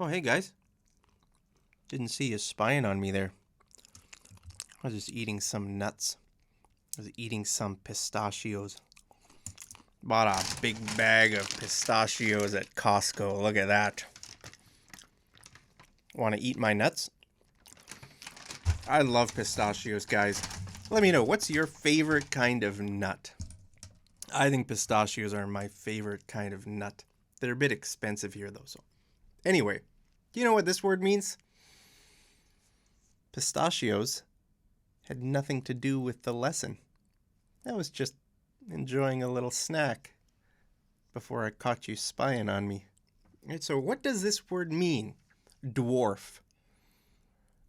Oh, hey guys. Didn't see you spying on me there. I was just eating some nuts. I was eating some pistachios. Bought a big bag of pistachios at Costco. Look at that. Want to eat my nuts? I love pistachios, guys. Let me know, what's your favorite kind of nut? I think pistachios are my favorite kind of nut. They're a bit expensive here, though. So, anyway, do you know what this word means? Pistachios had nothing to do with the lesson. I was just enjoying a little snack before I caught you spying on me. Right, so what does this word mean? Dwarf.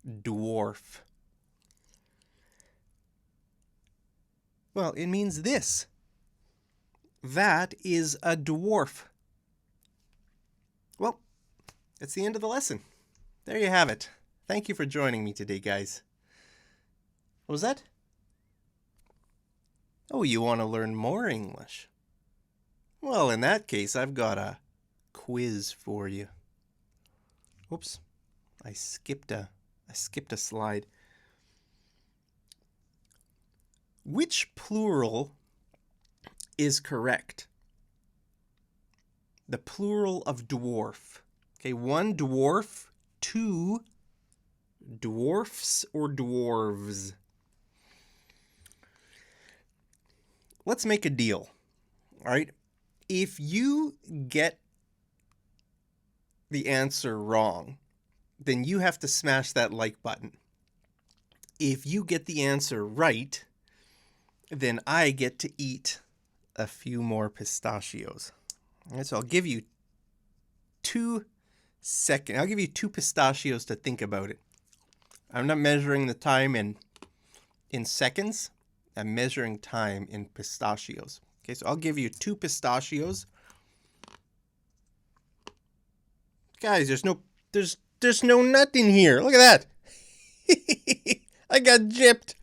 Dwarf. Well, it means this. That is a dwarf. Well, that's the end of the lesson. There you have it. Thank you for joining me today, guys. What was that? Oh, you want to learn more English? Well, in that case, I've got a quiz for you. Oops, I skipped a slide. Which plural is correct? The plural of dwarf. Okay, one dwarf, two dwarfs or dwarves. Let's make a deal. All right. If you get the answer wrong, then you have to smash that like button. If you get the answer right, then I get to eat a few more pistachios. All right, so I'll give you 2 seconds. I'll give you 2 pistachios to think about it. I'm not measuring the time in seconds. I'm measuring time in pistachios. Okay, so I'll give you 2 pistachios. Guys, there's no nut in here. Look at that. I got gypped.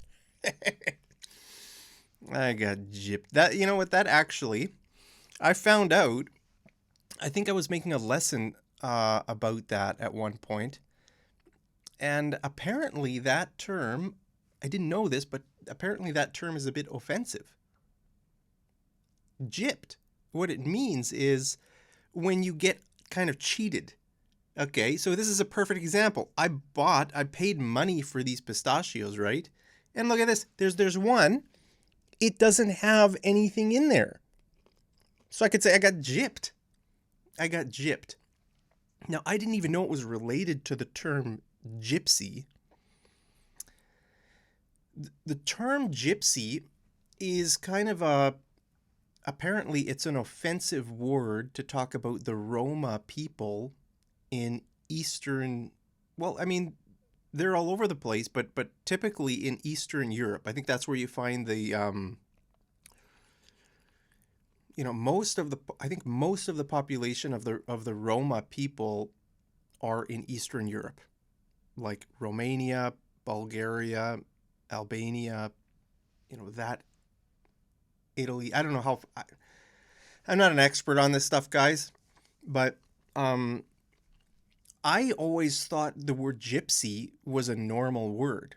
I got gypped. That, you know what, that actually, I found out, I think I was making a lesson about that at one point. And apparently that term, I didn't know this, but apparently that term is a bit offensive. Gypped. What it means is when you get kind of cheated. Okay, so this is a perfect example. I paid money for these pistachios, right? And look at this. There's one. It doesn't have anything in there. So I could say I got gypped. I got gypped. Now, I didn't even know it was related to the term gypsy. The term gypsy is kind of apparently it's an offensive word to talk about the Roma people in Eastern, well, I mean, they're all over the place, but typically in Eastern Europe. I think that's where you find the, most of the population of the Roma people are in Eastern Europe, like Romania, Bulgaria, Albania, that Italy. I don't know how. I'm not an expert on this stuff, guys, but I always thought the word gypsy was a normal word.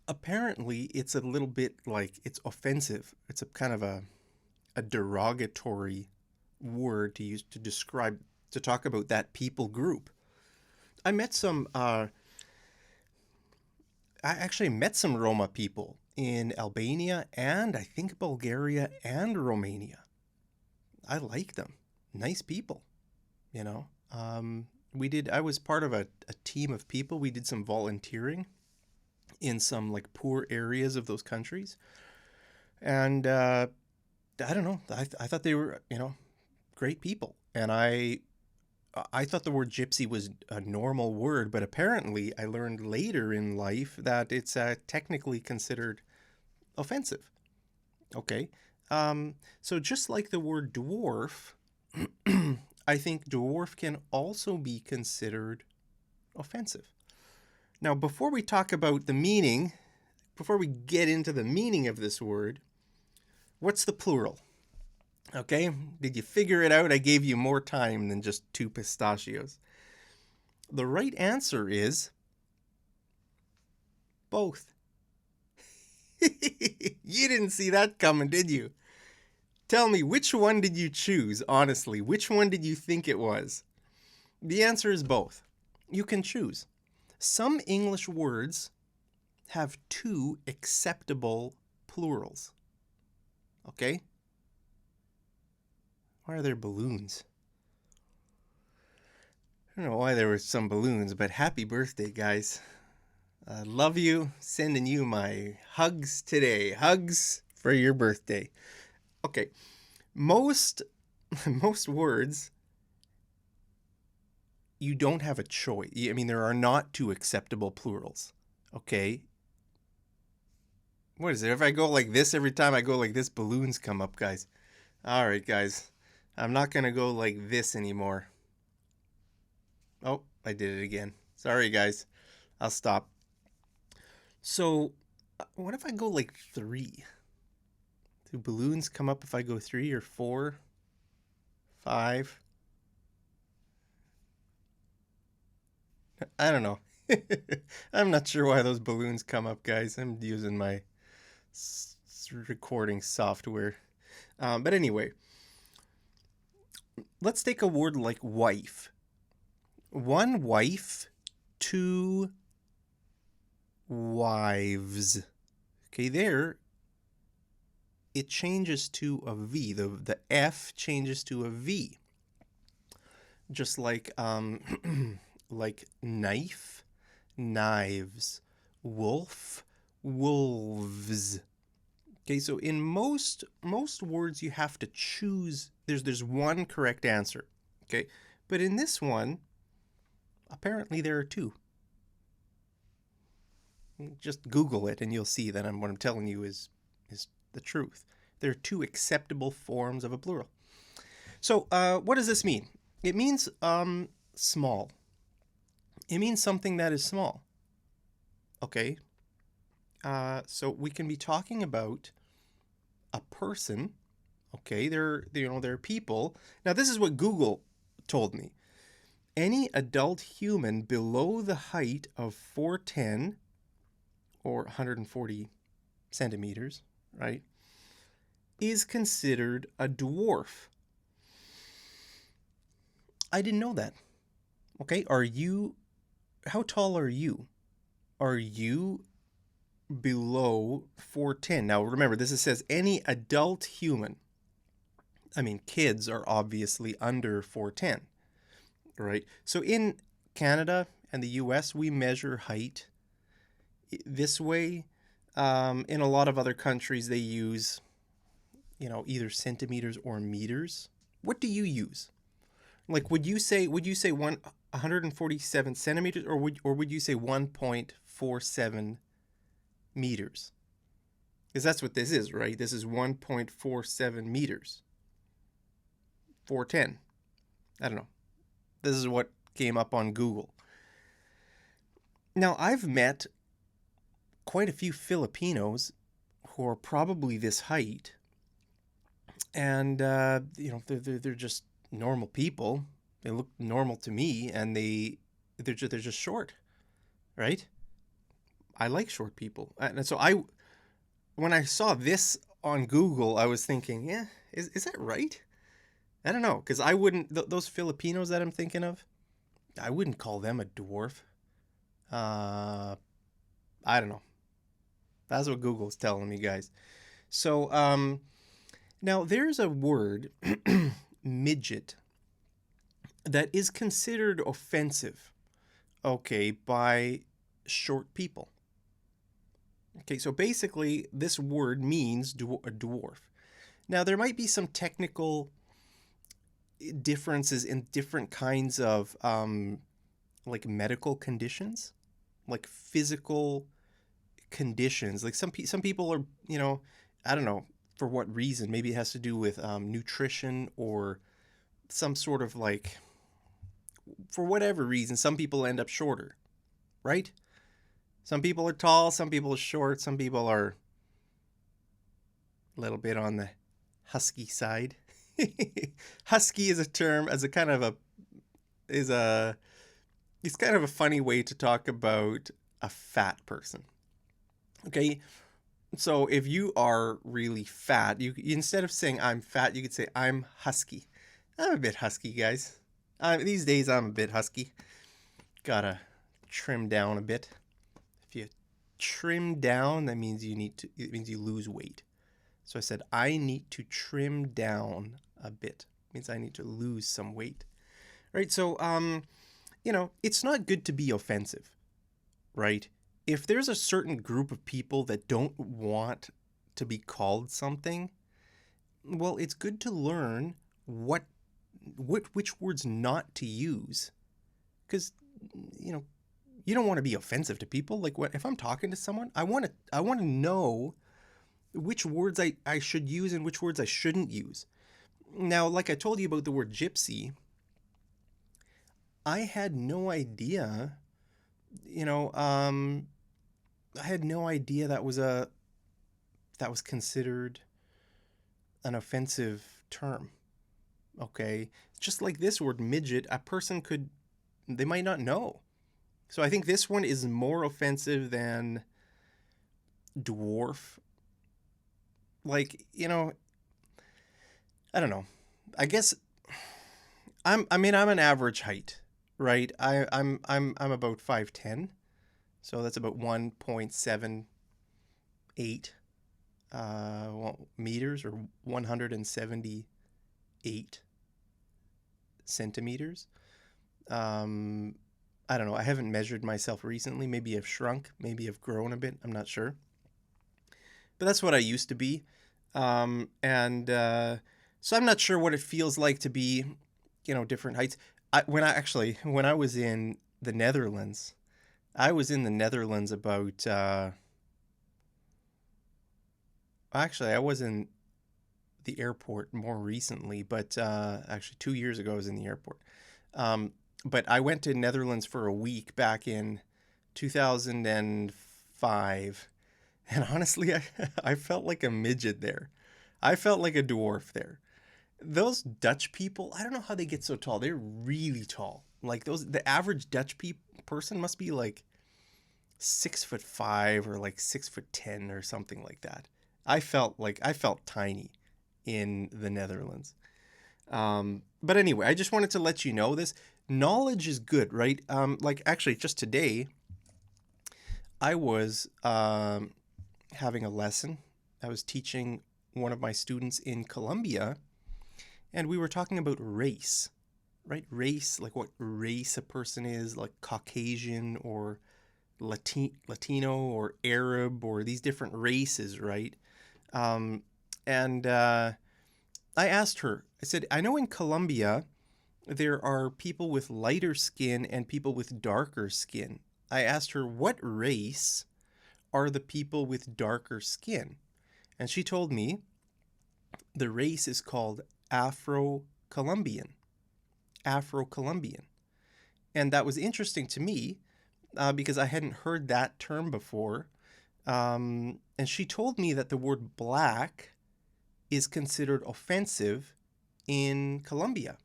Apparently, it's a little bit like it's offensive. It's a kind of a derogatory word to use to talk about that people group. I actually met some Roma people in Albania and I think Bulgaria and Romania. I like them. Nice people, I was part of a team of people. We did some volunteering in some like poor areas of those countries. And I don't know. I thought they were, great people. And I thought the word gypsy was a normal word, but apparently I learned later in life that it's technically considered offensive. Okay. So just like the word dwarf, I think dwarf can also be considered offensive. Now, before we talk about the meaning, before we get into the meaning of this word, what's the plural? Okay, did you figure it out? I gave you more time than just 2 pistachios. The right answer is both. You didn't see that coming, did you? Tell me, which one did you choose, honestly? Which one did you think it was? The answer is both. You can choose. Some English words have two acceptable plurals. Okay? Why are there balloons? I don't know why there were some balloons, but happy birthday, guys. I love you. Sending you my hugs today. Hugs for your birthday. Okay. Most words, you don't have a choice. I mean, there are not two acceptable plurals. Okay? What is it? If I go like this every time I go like this, balloons come up, guys. All right, guys. I'm not going to go like this anymore. Oh, I did it again. Sorry, guys. I'll stop. So, what if I go like 3? Do balloons come up if I go 3 or 4? 5? I don't know. I'm not sure why those balloons come up, guys. I'm using my recording software. But anyway, let's take a word like wife. One wife, 2 wives. Okay, there it changes to a V. The F changes to a V. Just like like knife, knives, wolf, wolves. Okay, so in most words you have to choose. There's one correct answer. Okay, but in this one, apparently there are 2. Just Google it and you'll see that what I'm telling you is the truth. There are 2 acceptable forms of a plural. So what does this mean? It means small. It means something that is small. Okay. So we can be talking about a person. Okay, there are people. Now this is what Google told me. Any adult human below the height of 4'10" or 140 centimeters, right, is considered a dwarf. I didn't know that. Okay, how tall are you? Are you below 4'10"? Now remember, this says any adult human. I mean, kids are obviously under 4'10", right? So in Canada and the US, we measure height this way. In a lot of other countries, they use, either centimeters or meters. What do you use? Like, would you say 147 centimeters, or would you say 1.47 meters? Because that's what this is, right? This is 1.47 meters. 4'10". I don't know. This is what came up on Google. Now, I've met quite a few Filipinos who are probably this height, and they're just normal people. They look normal to me, and they're just short, right? I like short people, and so when I saw this on Google, I was thinking, yeah, is that right? I don't know, because I wouldn't those Filipinos that I'm thinking of, I wouldn't call them a dwarf. I don't know. That's what Google's telling me, guys. So now there's a word, midget, that is considered offensive, okay, by short people. Okay, so basically this word means a dwarf. Now there might be some technical differences in different kinds of like medical conditions, like physical conditions. Like some people are, I don't know for what reason. Maybe it has to do with nutrition or some sort of like, for whatever reason, some people end up shorter, right? Some people are tall, some people are short, some people are a little bit on the husky side. Husky is a term, is a it's kind of a funny way to talk about a fat person. Okay, so if you are really fat, you instead of saying I'm fat, you could say I'm husky. I'm a bit husky, guys. These days I'm a bit husky. Gotta trim down a bit. If you trim down, that means it means you lose weight. So I said I need to trim down a bit. It means I need to lose some weight. Right? So it's not good to be offensive, right? If there's a certain group of people that don't want to be called something, well, it's good to learn which words not to use, because you don't want to be offensive to people. Like, if I'm talking to someone, I want to know which words I should use and which words I shouldn't use. Now, like I told you about the word gypsy, I had no idea, I had no idea that was considered an offensive term. Okay, just like this word midget, they might not know. So I think this one is more offensive than dwarf. Like, I don't know. I guess I'm an average height, right? I'm about 5'10", so that's about 1.78 meters, or 178 centimeters. I don't know. I haven't measured myself recently. Maybe I've shrunk. Maybe I've grown a bit. I'm not sure. But that's what I used to be. So I'm not sure what it feels like to be, different heights. When I was in the Netherlands, about, actually, I was in the airport more recently, but actually 2 years ago I was in the airport. But I went to Netherlands for a week back in 2005. And honestly, I felt like a midget there. I felt like a dwarf there. Those Dutch people, I don't know how they get so tall. They're really tall. Like the average Dutch person must be like 6'5" or like 6'10" or something like that. I felt tiny in the Netherlands. But anyway, I just wanted to let you know this. Knowledge is good, right? Like actually, just today, I was having a lesson. I was teaching one of my students in Colombia, and we were talking about race, right? Race, like what race a person is, like Caucasian or Latino or Arab, or these different races, right? And I asked her, I said, I know in Colombia there are people with lighter skin and people with darker skin. I asked her, what race are the people with darker skin? And she told me the race is called Afro-Colombian. Afro-Colombian. And that was interesting to me because I hadn't heard that term before. And she told me that the word black is considered offensive in Colombia.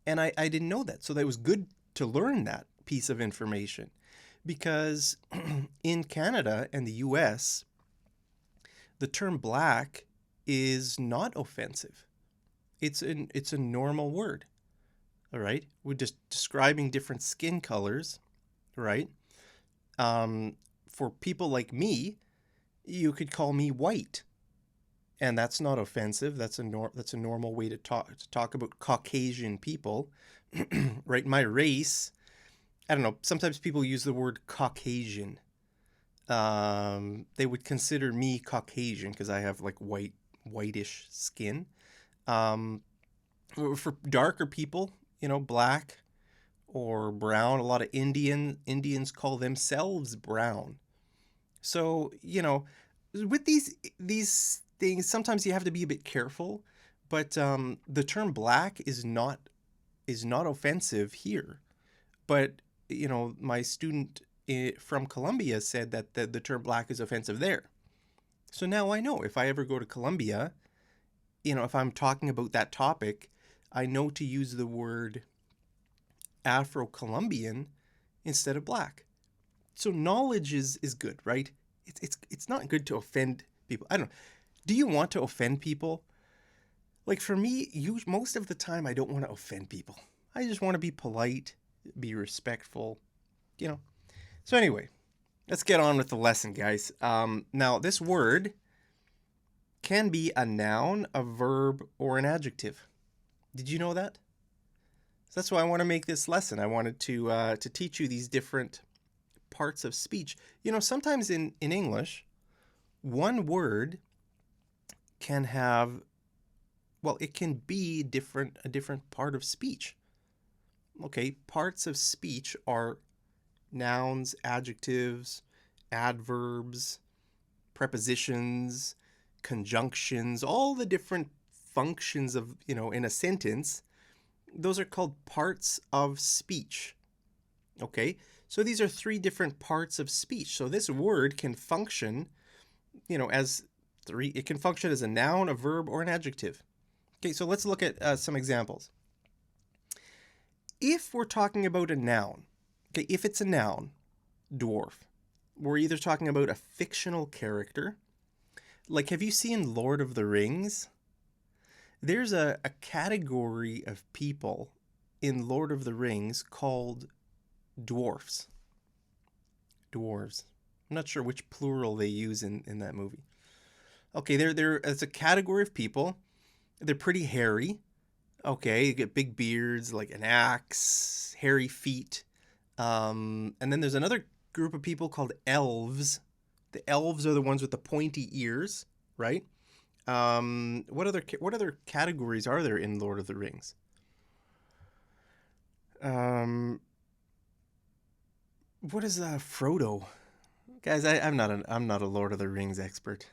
And I didn't know that. So that was good to learn that piece of information, because in Canada and the US, the term black is not offensive. It's a normal word. All right. We're just describing different skin colors, right? For people like me, you could call me white, and that's not offensive. That's a normal way to talk about Caucasian people, right? My race, I don't know. Sometimes people use the word Caucasian. They would consider me Caucasian because I have like whitish skin. For darker people, black or brown. A lot of Indians call themselves brown. So, with these things, sometimes you have to be a bit careful. But the term black is not offensive here. But my student from Colombia said that the term black is offensive there. So now I know if I ever go to Colombia, if I'm talking about that topic, I know to use the word Afro-Colombian instead of black. So knowledge is good, right? It's not good to offend people. I don't know. Do you want to offend people? Like for me, most of the time I don't want to offend people. I just want to be polite, be respectful, you know. So anyway, let's get on with the lesson, guys. Now, this word can be a noun, a verb, or an adjective. Did you know that? So that's why I want to make this lesson. I wanted to teach you these different parts of speech. You know, sometimes in English, one word can have, well, it can be a different part of speech. Okay, parts of speech are nouns, adjectives, adverbs, prepositions, conjunctions, all the different functions of, in a sentence. Those are called parts of speech. Okay, so these are three different parts of speech. So this word can function, as three. It can function as a noun, a verb, or an adjective. Okay, so let's look at some examples. If we're talking about a noun, okay, if it's a noun, dwarf, we're either talking about a fictional character. Like, have you seen Lord of the Rings? There's a category of people in Lord of the Rings called dwarfs. Dwarves. I'm not sure which plural they use in that movie. Okay, it's a category of people. They're pretty hairy. Okay, you get big beards, like an axe, hairy feet. And then there's another group of people called elves. The elves are the ones with the pointy ears, right? What other categories are there in Lord of the Rings? What is Frodo? Guys, I'm not a Lord of the Rings expert.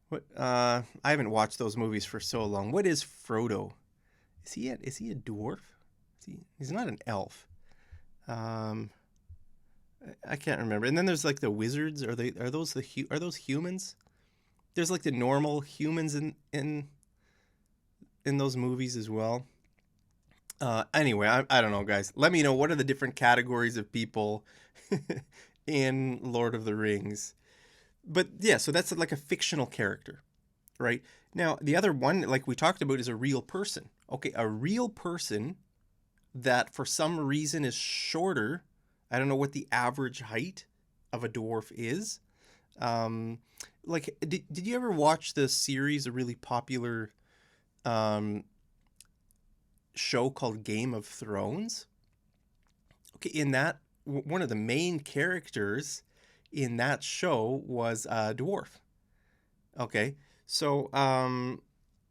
What I haven't watched those movies for so long. What is Frodo? Is he a dwarf? He's not an elf. I can't remember. And then there's like the wizards. Are those humans? There's like the normal humans in those movies as well. Anyway, I don't know, guys. Let me know, what are the different categories of people in Lord of the Rings. But yeah, so that's like a fictional character, right? Now, the other one, like we talked about, is a real person. Okay, a real person that for some reason is shorter. I don't know what the average height of a dwarf is. Like, did you ever watch the series, a really popular show called Game of Thrones? Okay, in that, one of the main characters in that show was a dwarf. Okay, so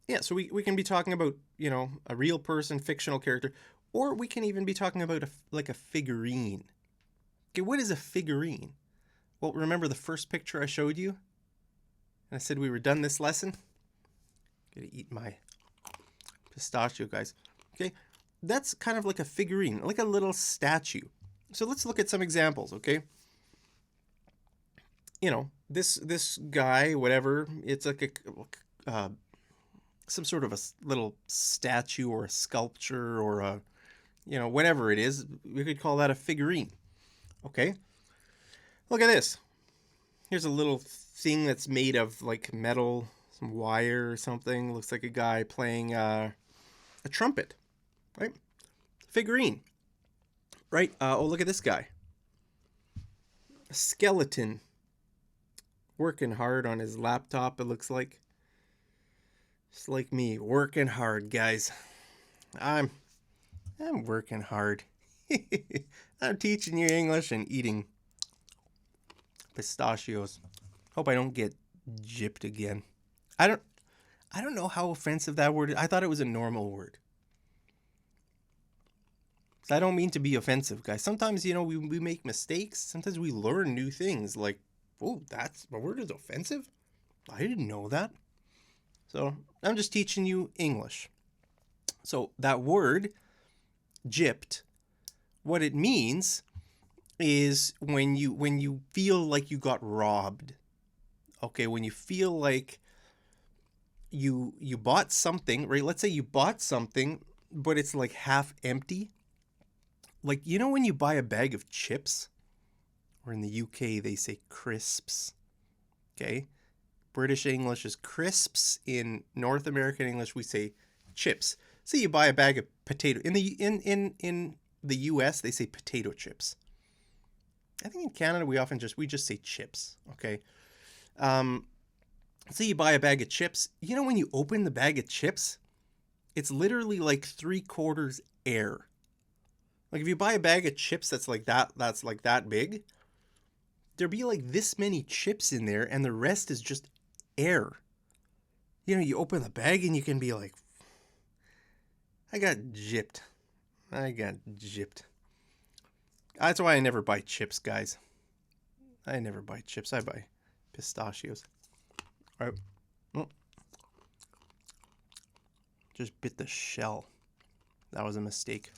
yeah, so we can be talking about, a real person, fictional character, or we can even be talking about a figurine. Okay, what is a figurine? Well, remember the first picture I showed you? And I said we were done this lesson? Gotta eat my pistachio, guys. Okay, that's kind of like a figurine, like a little statue. So let's look at some examples, okay? This guy, whatever, it's like some sort of a little statue or a sculpture or a, whatever it is. We could call that a figurine. Okay, look at this. Here's a little thing that's made of like metal, some wire or something. Looks like a guy playing a trumpet, right? Figurine, right? Oh, look at this guy. A skeleton working hard on his laptop, it looks like. Just like me, working hard, guys. I'm working hard. I'm teaching you English and eating pistachios. Hope I don't get gypped again. I don't know how offensive that word is. I thought it was a normal word. So I don't mean to be offensive, guys. Sometimes, we make mistakes. Sometimes we learn new things. Like, oh, that's a word is offensive? I didn't know that. So I'm just teaching you English. So that word, gypped, what it means is when you feel like you got robbed. Okay, when you feel like you bought something, right? Let's say you bought something, but it's like half empty. Like, you know when you buy a bag of chips, or in the UK they say crisps, okay? British English is crisps. In North American English we say chips. So you buy a bag of potato. In the US they say potato chips. I think in Canada we just say chips, okay? So you buy a bag of chips. You know when you open the bag of chips, it's literally like 3/4 air. Like if you buy a bag of chips that's like that big, there'd be like this many chips in there and the rest is just air. You know, you open the bag and you can be like, I got gypped. That's why I never buy chips, guys. I never buy chips. I buy pistachios. All right. Oh, just bit the shell. That was a mistake.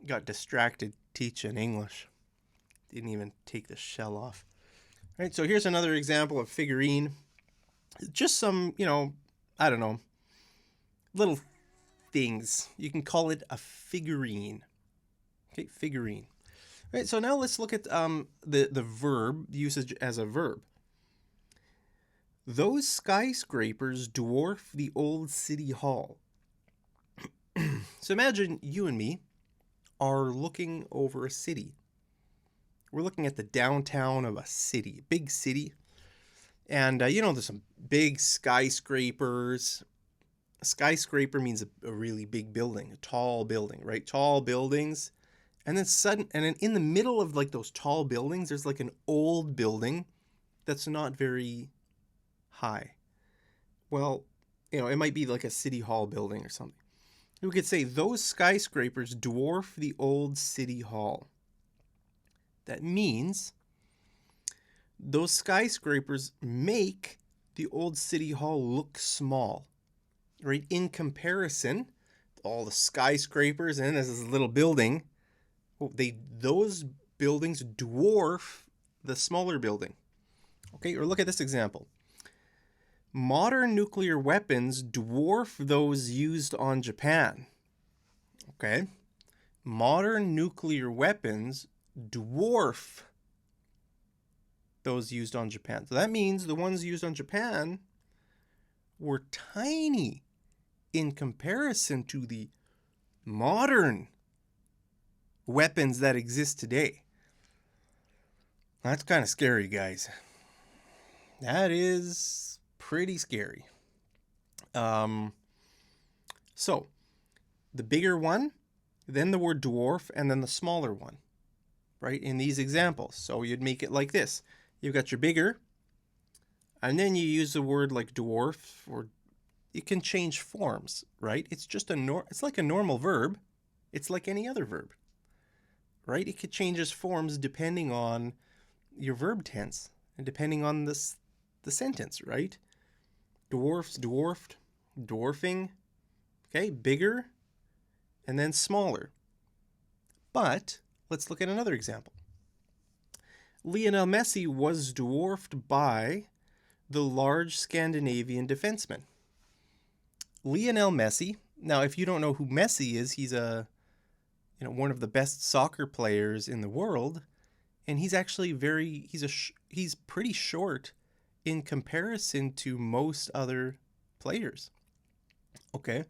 Got distracted teaching English. Didn't even take the shell off. All right, so here's another example of figurine. Just some, I don't know, little things. You can call it a figurine. Okay, figurine. All right, so now let's look at the verb, usage as a verb. Those skyscrapers dwarf the old city hall. So imagine you and me are looking over a city. We're looking at the downtown of a city, big city. And, there's some big skyscrapers. A skyscraper means a really big building, a tall building, right? Tall buildings. And then in the middle of like those tall buildings, there's like an old building that's not very high. Well, it might be like a city hall building or something. We could say those skyscrapers dwarf the old city hall. That means those skyscrapers make the old city hall look small, right? In comparison, all the skyscrapers and there's this little building, those buildings dwarf the smaller building. Okay, or look at this example. Modern nuclear weapons dwarf those used on Japan. Okay, modern nuclear weapons dwarf those used on Japan. So that means the ones used on Japan were tiny in comparison to the modern weapons that exist today. That's kind of scary, guys. That is pretty scary. So the bigger one, then the word dwarf, and then the smaller one, right? In these examples. So you'd make it like this. You've got your bigger, and then you use the word like dwarf, or it can change forms, right? It's just it's like a normal verb. It's like any other verb, right? It could change its forms depending on your verb tense and depending on the sentence, right? Dwarfs, dwarfed, dwarfing, okay, bigger, and then smaller. But let's look at another example. Lionel Messi was dwarfed by the large Scandinavian defenseman. Lionel Messi, now if you don't know who Messi is, he's one of the best soccer players in the world, and he's actually he's pretty short in comparison to most other players. Okay.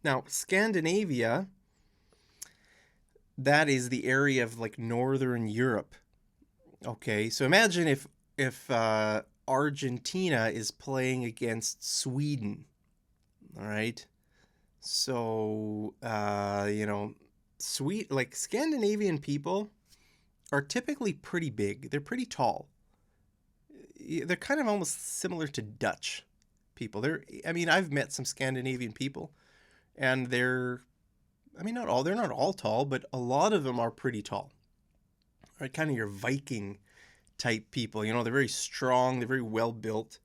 Now, Scandinavia, that is the area of like Northern Europe. Okay, so imagine if Argentina is playing against Sweden. All right. So, Scandinavian people are typically pretty big. They're pretty tall. They're kind of almost similar to Dutch people. I've met some Scandinavian people, and they're not all tall, but a lot of them are pretty tall. Right, kind of your Viking type people. They're very strong. They're very well built.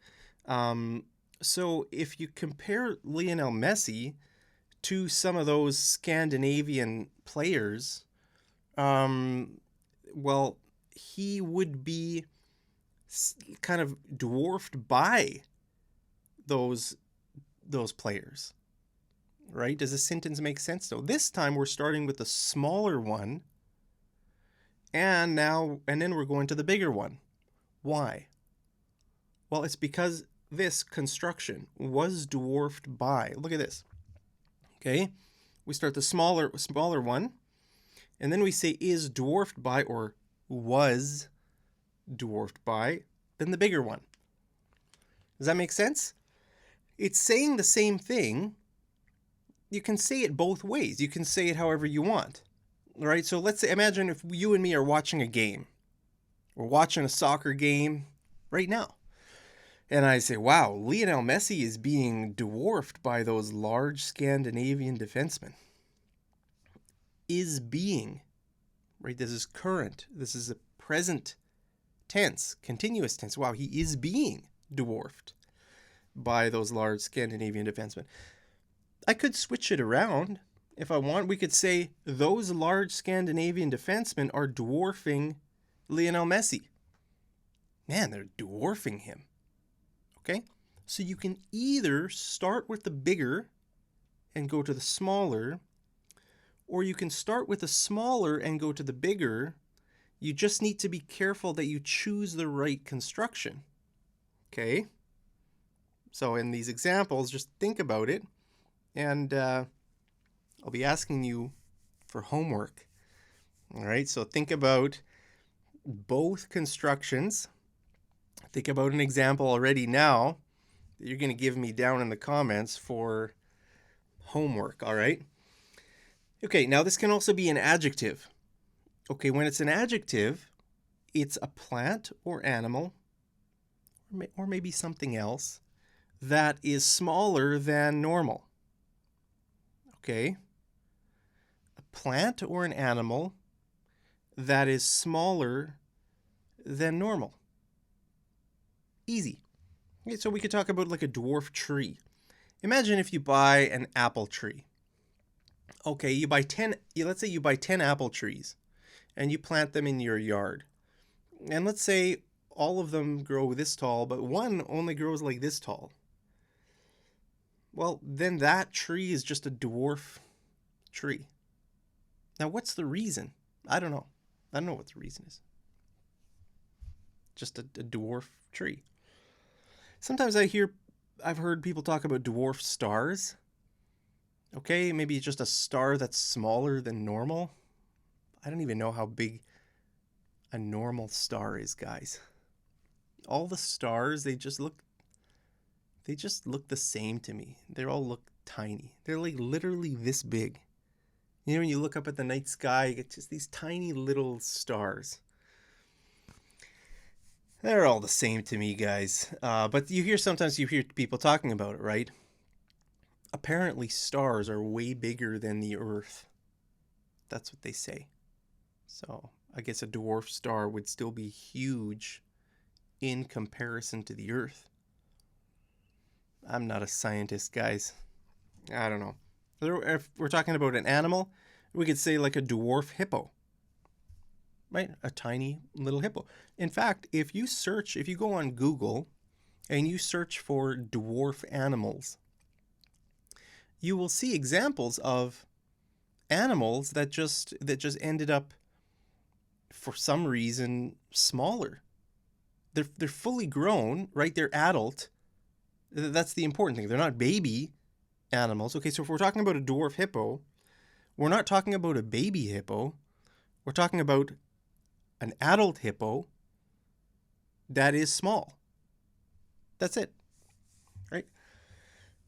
So if you compare Lionel Messi to some of those Scandinavian players, he would be kind of dwarfed by those players. right? Does the sentence make sense? So this time we're starting with the smaller one, and then we're going to the bigger one. Why? Well, it's because this construction was dwarfed by. Look at this. Okay, we start the smaller one, and then we say is dwarfed by or was dwarfed by, then the bigger one. Does that make sense? It's saying the same thing. You can say it both ways. You can say it however you want. All right, so let's say, imagine if you and me are watching a game. We're watching a soccer game right now. And I say, wow, Lionel Messi is being dwarfed by those large Scandinavian defensemen. Is being, right? This is current. This is a present tense, continuous tense. Wow, he is being dwarfed by those large Scandinavian defensemen. I could switch it around if I want. We could say those large Scandinavian defensemen are dwarfing Lionel Messi. Man, they're dwarfing him. Okay? So you can either start with the bigger and go to the smaller, or you can start with the smaller and go to the bigger. You just need to be careful that you choose the right construction. Okay? So in these examples, just think about it. And I'll be asking you for homework. All right, so think about both constructions. Think about an example already now that you're going to give me down in the comments for homework, all right? Okay, now this can also be an adjective. Okay, when it's an adjective, it's a plant or animal, or maybe something else, that is smaller than normal. Okay? A plant or an animal that is smaller than normal. Easy. Okay, so we could talk about like a dwarf tree. Imagine if you buy an apple tree. Okay, you buy 10, let's say you buy 10 apple trees and you plant them in your yard. And let's say all of them grow this tall, but one only grows like this tall. Well, then that tree is just a dwarf tree. Now, what's the reason? I don't know. I don't know what the reason is. Just a dwarf tree. Sometimes I've heard people talk about dwarf stars. Okay, maybe just a star that's smaller than normal. I don't even know how big a normal star is, guys. All the stars, they just look the same to me. They all look tiny. They're like literally this big. You know, when you look up at the night sky, you get just these tiny little stars. They're all the same to me, guys. But sometimes you hear people talking about it, right? Apparently stars are way bigger than the Earth. That's what they say. So I guess a dwarf star would still be huge in comparison to the Earth. I'm not a scientist, guys. I don't know. If we're talking about an animal, we could say like a dwarf hippo. Right? A tiny little hippo. In fact, if you go on Google and you search for dwarf animals, you will see examples of animals that just ended up, for some reason, smaller. They're fully grown, right? They're adult. That's the important thing. They're not baby animals. Okay, so if we're talking about a dwarf hippo, we're not talking about a baby hippo. We're talking about an adult hippo that is small. That's it. Right?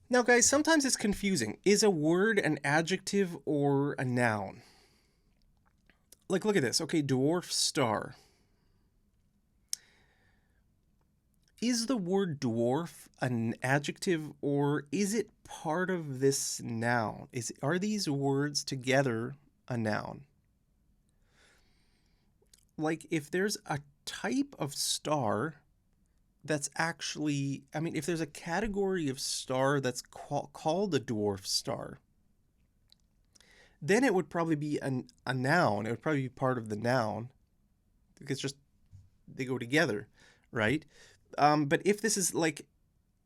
Now, guys, sometimes it's confusing. Is a word an adjective or a noun? Like, look at this. Okay, dwarf star. Is the word dwarf an adjective or is it part of this noun? Are these words together a noun? Like, if there's a type of star that's actually, if there's a category of star that's called a dwarf star, then it would probably be a noun. It would probably be part of the noun because they go together, right? But if this is like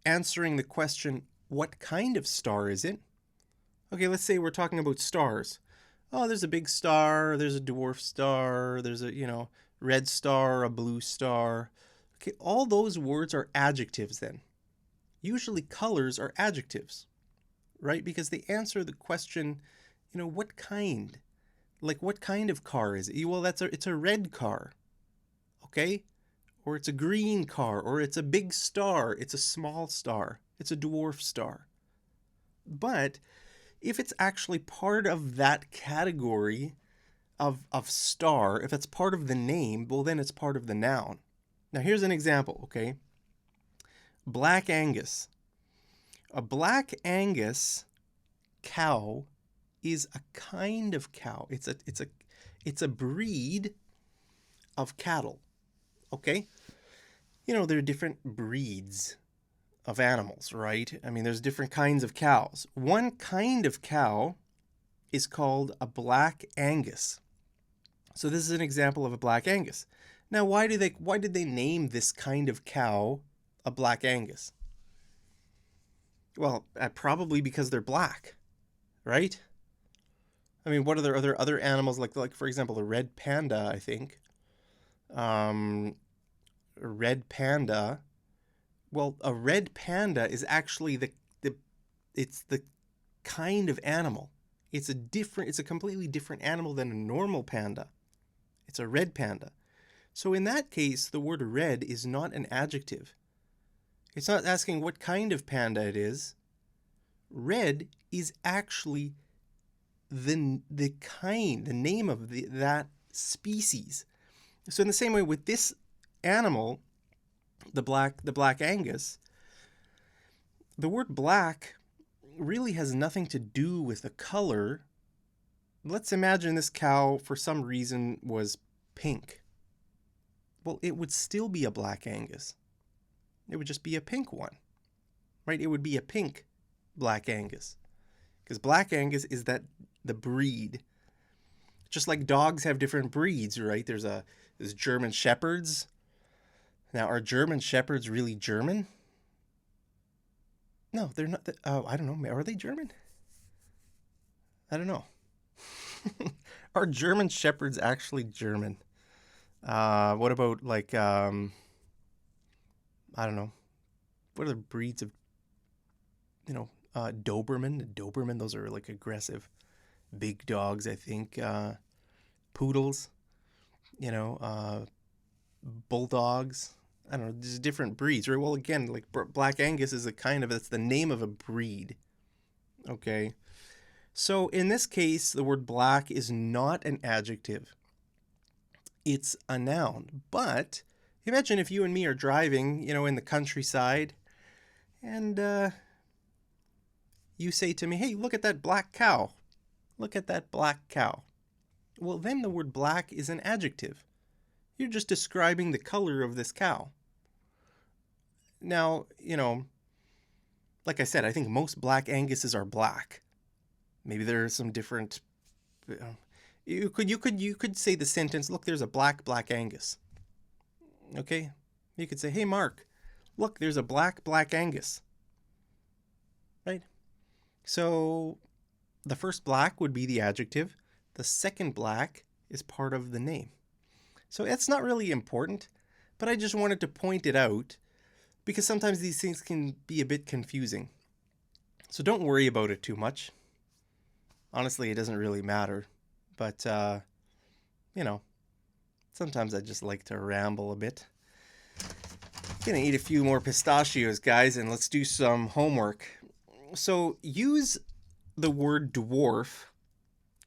answering the question, what kind of star is it? Okay, let's say we're talking about stars. Oh, there's a big star, there's a dwarf star, there's a, red star, a blue star. Okay, all those words are adjectives then. Usually colors are adjectives, right? Because they answer the question, what kind? Like, what kind of car is it? Well, it's a red car, okay? Or it's a green car, or it's a big star, it's a small star, it's a dwarf star. But if it's actually part of that category of star, if it's part of the name, well, then it's part of the noun. Now, here's an example, okay? Black Angus. A Black Angus cow is a kind of cow. It's a breed of cattle, okay? There are different breeds of animals, right? I mean, there's different kinds of cows. One kind of cow is called a Black Angus. So this is an example of a Black Angus. Now, why did they name this kind of cow a Black Angus? Well, probably because they're black, right? I mean, what are there other animals like for example, a red panda, I think. A red panda. Well, a red panda is actually it's the kind of animal. It's a completely different animal than a normal panda. It's a red panda. So in that case, the word red is not an adjective. It's not asking what kind of panda it is. Red is actually the name of that species. So in the same way with this animal, the black Angus, the word black really has nothing to do with the color. Let's imagine this cow for some reason was pink. Well, it would still be a Black Angus. It would just be a pink one, right? It would be a pink Black Angus, because Black Angus is the breed. Just like dogs have different breeds, right? There's German Shepherds. Now, are German Shepherds really German? No, they're not. I don't know. Are they German? I don't know. Are German Shepherds actually German? What about I don't know. What are the breeds of, Doberman? Doberman, those are like aggressive, big dogs, I think. Poodles, bulldogs. I don't know. There's different breeds, right? Well, again, like Black Angus is it's the name of a breed. Okay. So in this case, the word black is not an adjective. It's a noun. But imagine if you and me are driving, in the countryside, and you say to me, hey, look at that black cow. Look at that black cow. Well, then the word black is an adjective. You're just describing the color of this cow. Now, like I said, I think most Black Anguses are black. Maybe there are some different. You could say the sentence, look, there's a black Angus. Okay? You could say, hey, Mark, look, there's a black Angus. Right? So the first black would be the adjective. The second black is part of the name. So it's not really important, but I just wanted to point it out because sometimes these things can be a bit confusing. So don't worry about it too much. Honestly, it doesn't really matter. But, sometimes I just like to ramble a bit. Gonna eat a few more pistachios, guys, and let's do some homework. So use the word dwarf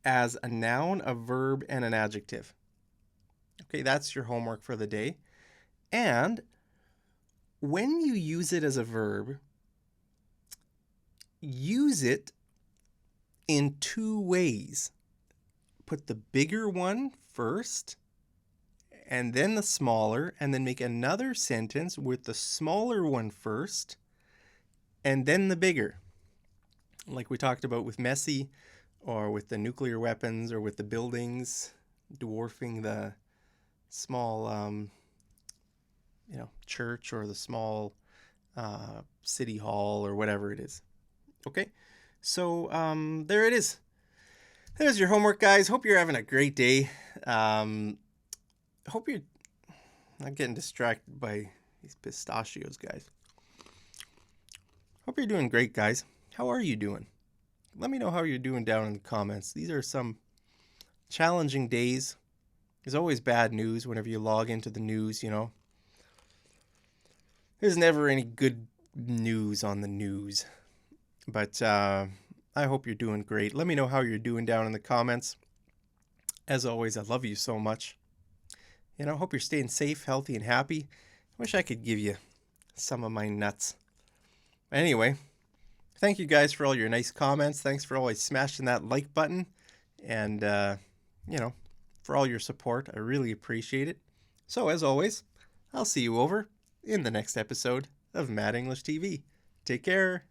as a noun, a verb, and an adjective. Okay, that's your homework for the day. And when you use it as a verb, use it in two ways. Put the bigger one first, and then the smaller, and then make another sentence with the smaller one first, and then the bigger. Like we talked about with Messi, or with the nuclear weapons, or with the buildings, dwarfing the small, church or the small city hall or whatever it is. Okay, So there it is. There's your homework, guys. Hope you're having a great day. Hope you're not getting distracted by these pistachios, guys. Hope you're doing great, guys. How are you doing? Let me know how you're doing down in the comments. These are some challenging days. There's always bad news whenever you log into the news, you know. There's never any good news on the news. But I hope you're doing great. Let me know how you're doing down in the comments. As always, I love you so much. And I hope you're staying safe, healthy, and happy. I wish I could give you some of my nuts. Anyway, thank you guys for all your nice comments. Thanks for always smashing that like button. And, for all your support. I really appreciate it. So, as always, I'll see you over in the next episode of Mad English TV. Take care.